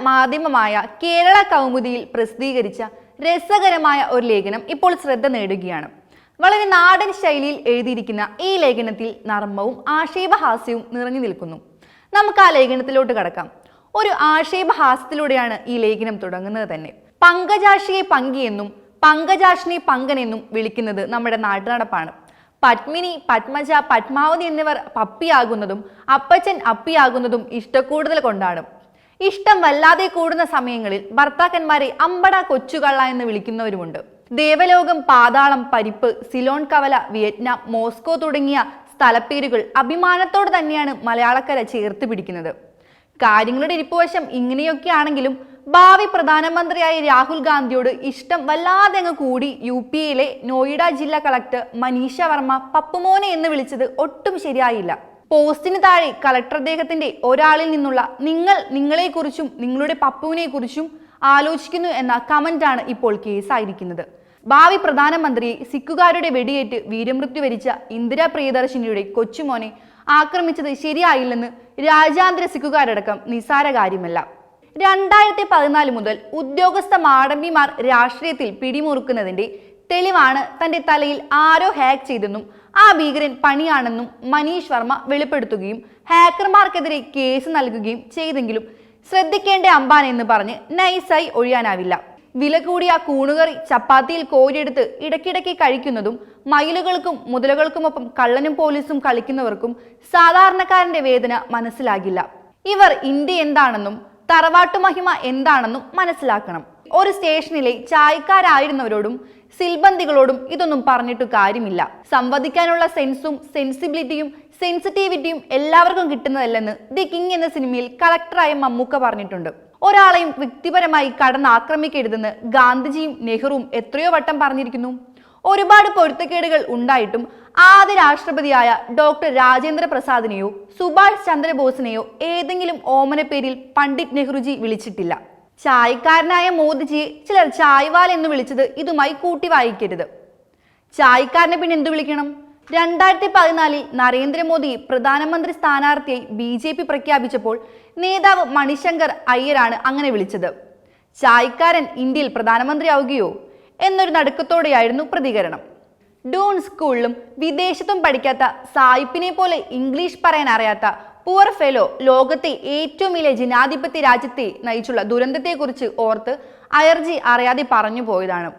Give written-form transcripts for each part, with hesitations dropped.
മാധ്യമമായ കേരള കൗമുദിയിൽ പ്രസിദ്ധീകരിച്ച രസകരമായ ഒരു ലേഖനം ഇപ്പോൾ ശ്രദ്ധ നേടുകയാണ്. വളരെ നാടൻ ശൈലിയിൽ എഴുതിയിരിക്കുന്ന ഈ ലേഖനത്തിൽ നർമ്മവും ആക്ഷേപഹാസ്യവും നിറഞ്ഞു നിൽക്കുന്നു. നമുക്ക് ആ ലേഖനത്തിലോട്ട് കടക്കാം. ഒരു ആക്ഷേപഹാസ്യത്തിലൂടെയാണ് ഈ ലേഖനം തുടങ്ങുന്നത് തന്നെ. പങ്കജാക്ഷിയെ പങ്കിയെന്നും പങ്കജാക്ഷിനെ പങ്കനെന്നും വിളിക്കുന്നത് നമ്മുടെ നാട്ടുനടപ്പാണ്. പത്മിനി, പത്മജ, പത്മാവതി എന്നിവർ പപ്പിയാകുന്നതും അപ്പച്ചൻ അപ്പിയാകുന്നതും ഇഷ്ടക്കൂടുതൽ കൊണ്ടാണ്. ഇഷ്ടം വല്ലാതെ കൂടുന്ന സമയങ്ങളിൽ ഭർത്താക്കന്മാരെ അമ്പട കൊച്ചുകള്ള എന്ന് വിളിക്കുന്നവരുമുണ്ട്. ദേവലോകം, പാതാളം, പരിപ്പ്, സിലോൺ കവല, വിയറ്റ്നാം, മോസ്കോ തുടങ്ങിയ സ്ഥലപ്പേരുകൾ അഭിമാനത്തോട് തന്നെയാണ് മലയാളക്കര ചേർത്ത് പിടിക്കുന്നത്. കാര്യങ്ങളുടെ ഇരിപ്പുവശം ഇങ്ങനെയൊക്കെയാണെങ്കിലും ഭാവി പ്രധാനമന്ത്രിയായ രാഹുൽ ഗാന്ധിയോട് ഇഷ്ടം വല്ലാതെ അങ്ങ് കൂടി UP-യിലെ നോയിഡ ജില്ലാ കളക്ടർ മനീഷ വർമ്മ പപ്പുമോനെ എന്ന് വിളിച്ചത് ഒട്ടും ശരിയായില്ല. പോസ്റ്റിന് താഴെ കളക്ടർ അദ്ദേഹത്തിന്റെ ഒരാളിൽ നിന്നുള്ള നിങ്ങളെക്കുറിച്ചും നിങ്ങളുടെ പപ്പുവിനെ കുറിച്ചും ആലോചിക്കുന്നു എന്ന കമന്റാണ് ഇപ്പോൾ കേസായിരിക്കുന്നത്. ഭാവി പ്രധാനമന്ത്രിയെ സിഖുകാരുടെ വെടിയേറ്റ് വീരമൃത്യു വരിച്ച ഇന്ദിരാ പ്രിയദർശിനിയുടെ കൊച്ചുമോനെ ആക്രമിച്ചത് ശരിയായില്ലെന്ന് രാജ്യാന്തര സിഖുകാരടക്കം നിസ്സാര കാര്യമല്ല. 2014 മുതൽ ഉദ്യോഗസ്ഥ മാടമ്പിമാർ രാഷ്ട്രീയത്തിൽ പിടിമുറുക്കുന്നതിന്റെ തെളിവാണ് തന്റെ തലയിൽ ആരോ ഹാക്ക് ചെയ്തെന്നും ആ ഭീകരൻ പണിയാണെന്നും മനീഷ് വർമ്മ വെളിപ്പെടുത്തുകയും ഹാക്കർമാർക്കെതിരെ കേസ് നൽകുകയും ചെയ്തെങ്കിലും ശ്രദ്ധിക്കേണ്ട അമ്പാൻ എന്ന് പറഞ്ഞ് നൈസായി ഒഴിയാനാവില്ല. വില കൂടിയ കൂണുകറി ചപ്പാത്തിയിൽ കോരിയെടുത്ത് ഇടയ്ക്കിടയ്ക്ക് കഴിക്കുന്നതും മയിലുകൾക്കും മുതലകൾക്കുമൊപ്പം കള്ളനും പോലീസും കളിക്കുന്നവർക്കും സാധാരണക്കാരന്റെ വേദന മനസ്സിലാകില്ല. ഇവർ ഇന്ത്യ എന്താണെന്നും തറവാട്ടു മഹിമ എന്താണെന്നും മനസ്സിലാക്കണം. ഒരു സ്റ്റേഷനിലെ ചായക്കാരായിരുന്നവരോടും സിൽബന്ദികളോടും ഇതൊന്നും പറഞ്ഞിട്ട് കാര്യമില്ല. സംവദിക്കാനുള്ള സെൻസും സെൻസിബിലിറ്റിയും സെൻസിറ്റിവിറ്റിയും എല്ലാവർക്കും കിട്ടുന്നതല്ലെന്ന് ദി കിങ് എന്ന സിനിമയിൽ കളക്ടറായ മമ്മൂക്ക പറഞ്ഞിട്ടുണ്ട്. ഒരാളെയും വ്യക്തിപരമായി കടന്നാക്രമിക്കരുതെന്ന് ഗാന്ധിജിയും നെഹ്റുവും എത്രയോ വട്ടം പറഞ്ഞിരിക്കുന്നു. ഒരുപാട് പൊരുത്തക്കേടുകൾ ഉണ്ടായിട്ടും ആദ്യ രാഷ്ട്രപതിയായ ഡോക്ടർ രാജേന്ദ്ര പ്രസാദിനെയോ സുഭാഷ് ചന്ദ്രബോസിനെയോ ഏതെങ്കിലും ഓമന പേരിൽ പണ്ഡിറ്റ് നെഹ്റുജി വിളിച്ചിട്ടില്ല. ചായക്കാരനായ മോദിജിയെ ചിലർ ചായ്വാൽ എന്ന് വിളിച്ചത് ഇതുമായി കൂട്ടി വായിക്കരുത്. ചായക്കാരനെ പിന്നെ എന്തു വിളിക്കണം? 2014 നരേന്ദ്രമോദി പ്രധാനമന്ത്രി സ്ഥാനാർത്ഥിയായി BJP പ്രഖ്യാപിച്ചപ്പോൾ നേതാവ് മണിശങ്കർ അയ്യരാണ് അങ്ങനെ വിളിച്ചത്. ചായക്കാരൻ ഇന്ത്യയിൽ പ്രധാനമന്ത്രിയാവുകയോ എന്നൊരു നടുക്കത്തോടെയായിരുന്നു പ്രതികരണം. ഡൂൺ സ്കൂളിലും വിദേശത്തും പഠിക്കാത്ത സായിപ്പിനെ പോലെ ഇംഗ്ലീഷ് പറയാൻ അറിയാത്ത പുവർ ഫെലോ ലോകത്തെ ഏറ്റവും വലിയ ജനാധിപത്യ രാജ്യത്തെ നയിച്ചുള്ള ദുരന്തത്തെക്കുറിച്ച് ഓർത്ത് അയർജി അറിയാതെ പറഞ്ഞു പോയതാണ്.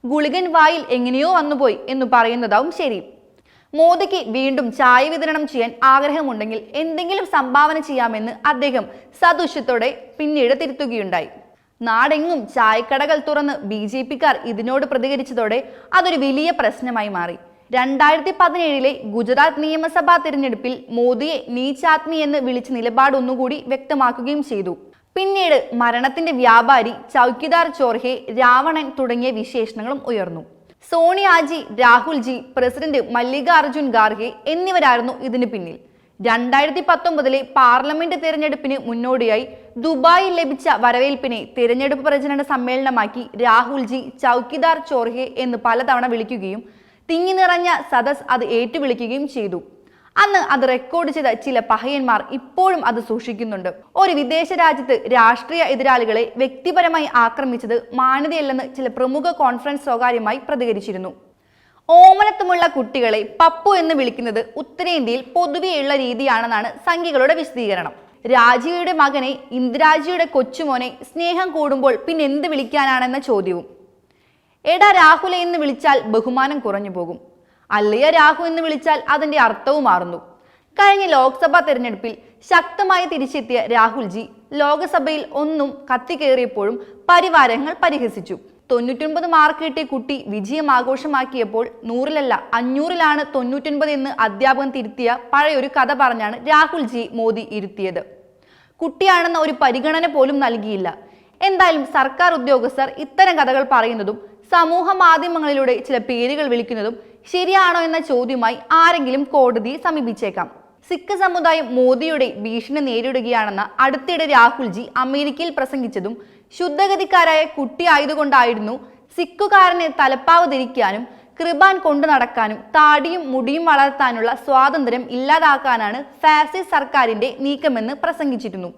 ഗുളികൻ വായിൽ എങ്ങനെയോ വന്നുപോയി എന്ന് പറയുന്നതാവും ശരി. മോദിക്ക് വീണ്ടും ചായ വിതരണം ചെയ്യാൻ ആഗ്രഹമുണ്ടെങ്കിൽ എന്തെങ്കിലും സംഭാവന ചെയ്യാമെന്ന് അദ്ദേഹം സദുഷ്യത്തോടെ പിന്നീട് തിരുത്തുകയുണ്ടായി. നാടെങ്ങും ചായക്കടകൾ തുറന്ന് BJP-ക്കാർ ഇതിനോട് പ്രതികരിച്ചതോടെ അതൊരു വലിയ പ്രശ്നമായി മാറി. 2017 ഗുജറാത്ത് നിയമസഭാ തിരഞ്ഞെടുപ്പിൽ മോദിയെ നീച്ചാത്മി എന്ന് വിളിച്ച നിലപാട് ഒന്നുകൂടി വ്യക്തമാക്കുകയും ചെയ്തു. പിന്നീട് മരണത്തിന്റെ വ്യാപാരി, ചൗക്കിദാർ ചോർഹെ, രാവണൻ തുടങ്ങിയ വിശേഷണങ്ങളും ഉയർന്നു. സോണിയാജി, രാഹുൽജി, പ്രസിഡന്റ് മല്ലികാർജുൻ ഖാർഗെ എന്നിവരായിരുന്നു ഇതിന് പിന്നിൽ. 2019 പാർലമെന്റ് തിരഞ്ഞെടുപ്പിന് മുന്നോടിയായി ദുബായിൽ ലഭിച്ച വരവേൽപ്പിനെ തിരഞ്ഞെടുപ്പ് പ്രചരണ സമ്മേളനമാക്കി രാഹുൽജി ചൗക്കിദാർ ചോർഹെ എന്ന് പലതവണ വിളിക്കുകയും തിങ്ങി നിറഞ്ഞ സദസ് അത് ഏറ്റുവിളിക്കുകയും ചെയ്തു. അന്ന് അത് റെക്കോർഡ് ചെയ്ത ചില പഹയന്മാർ ഇപ്പോഴും അത് സൂക്ഷിക്കുന്നുണ്ട്. ഒരു വിദേശ രാജ്യത്ത് രാഷ്ട്രീയ എതിരാളികളെ വ്യക്തിപരമായി ആക്രമിച്ചത് മാന്യതയല്ലെന്ന് ചില പ്രമുഖ കോൺഫറൻസ് സ്വകാര്യമായി പ്രതികരിച്ചിരുന്നു. ഓമനത്വമുള്ള കുട്ടികളെ പപ്പു എന്ന് വിളിക്കുന്നത് ഉത്തരേന്ത്യയിൽ പൊതുവെയുള്ള രീതിയാണെന്നാണ് സംഘികളുടെ വിശദീകരണം. രാജീവയുടെ മകനെ, ഇന്ദിരാജിയുടെ കൊച്ചുമോനെ സ്നേഹം കൂടുമ്പോൾ പിന്നെ എന്ത് വിളിക്കാനാണെന്ന ചോദ്യവും. എടാ രാഹുല എന്ന് വിളിച്ചാൽ ബഹുമാനം കുറഞ്ഞു പോകും. അല്ലയ രാഹു എന്ന് വിളിച്ചാൽ അതിന്റെ അർത്ഥവും മാറുന്നു. കഴിഞ്ഞ ലോക്സഭാ തെരഞ്ഞെടുപ്പിൽ ശക്തമായി തിരിച്ചെത്തിയ രാഹുൽജി ലോക്സഭയിൽ ഒന്നും കത്തിക്കേറിയപ്പോഴും പരിവാരങ്ങൾ പരിഹസിച്ചു. 99 മാർക്ക് കിട്ടിയ കുട്ടി വിജയം ആഘോഷമാക്കിയപ്പോൾ 100-ലല്ല 500-ലാണ് 99 എന്ന് അധ്യാപകൻ തിരുത്തിയ പഴയൊരു കഥ പറഞ്ഞാണ് രാഹുൽജി മോദി ഇരുത്തിയത്. കുട്ടിയാണെന്ന ഒരു പരിഗണന പോലും നൽകിയില്ല. എന്തായാലും സർക്കാർ ഉദ്യോഗസ്ഥർ ഇത്തരം കഥകൾ പറയുന്നതും സമൂഹ മാധ്യമങ്ങളിലൂടെ ചില പേരുകൾ വിളിക്കുന്നതും ശരിയാണോ എന്ന ചോദ്യവുമായി ആരെങ്കിലും കോടതിയെ സമീപിച്ചേക്കാം. സിഖ് സമുദായം മോദിയുടെ ഭീഷണി നേരിടുകയാണെന്ന അടുത്തിടെ രാഹുൽജി അമേരിക്കയിൽ പ്രസംഗിച്ചതും ശുദ്ധഗതിക്കാരായ കുട്ടിയായതുകൊണ്ടായിരുന്നു. സിഖുകാരനെ തലപ്പാവ് ധരിക്കാനും കൃപാൻ കൊണ്ടു നടക്കാനും താടിയും മുടിയും വളർത്താനുള്ള സ്വാതന്ത്ര്യം ഇല്ലാതാക്കാനാണ് ഫാസിസ്റ്റ് സർക്കാരിന്റെ നീക്കമെന്ന് പ്രസംഗിച്ചിരുന്നു.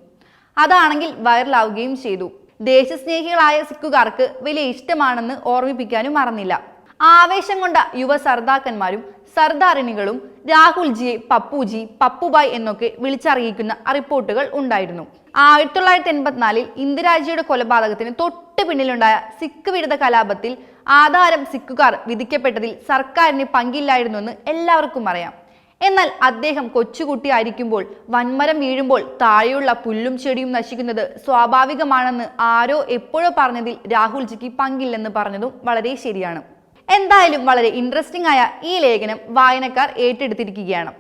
അതാണെങ്കിൽ വൈറലാവുകയും ചെയ്തു. ദേശസ്നേഹികളായ സിഖുകാർക്ക് വലിയ ഇഷ്ടമാണെന്ന് ഓർമ്മിപ്പിക്കാനും മറന്നില്ല. ആവേശം കൊണ്ട യുവ സർദാക്കന്മാരും സർദാറിനികളും രാഹുൽജിയെ പപ്പുജി, പപ്പുഭായ് എന്നൊക്കെ വിളിച്ചറിയിക്കുന്ന റിപ്പോർട്ടുകൾ ഉണ്ടായിരുന്നു. 1984 ഇന്ദിരാജിയുടെ കൊലപാതകത്തിന് തൊട്ട് പിന്നിലുണ്ടായ സിഖ് വിരുദ്ധ കലാപത്തിൽ ആധാരം സിഖുകാർ വിധിക്കപ്പെട്ടതിൽ സർക്കാരിന് പങ്കില്ലായിരുന്നുവെന്ന് എല്ലാവർക്കും അറിയാം. എന്നാൽ അദ്ദേഹം കൊച്ചുകുട്ടിയായിരിക്കുമ്പോൾ വൻമരം വീഴുമ്പോൾ താഴെയുള്ള പുല്ലും ചെടിയും നശിക്കുന്നത് സ്വാഭാവികമാണെന്ന് ആരോ എപ്പോഴോ പറഞ്ഞതിൽ രാഹുൽജിക്ക് പങ്കില്ലെന്ന് പറഞ്ഞതും വളരെ ശരിയാണ്. എന്തായാലും വളരെ ഇൻട്രസ്റ്റിംഗ് ആയ ഈ ലേഖനം വായനക്കാർ ഏറ്റെടുത്തിരിക്കുകയാണ്.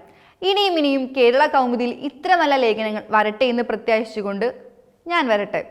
ഇനിയും കേരള കൗമുദിയിൽ ഇത്ര നല്ല ലേഖനങ്ങൾ വരട്ടെ എന്ന് പ്രത്യാശിച്ചുകൊണ്ട് ഞാൻ വരട്ടെ.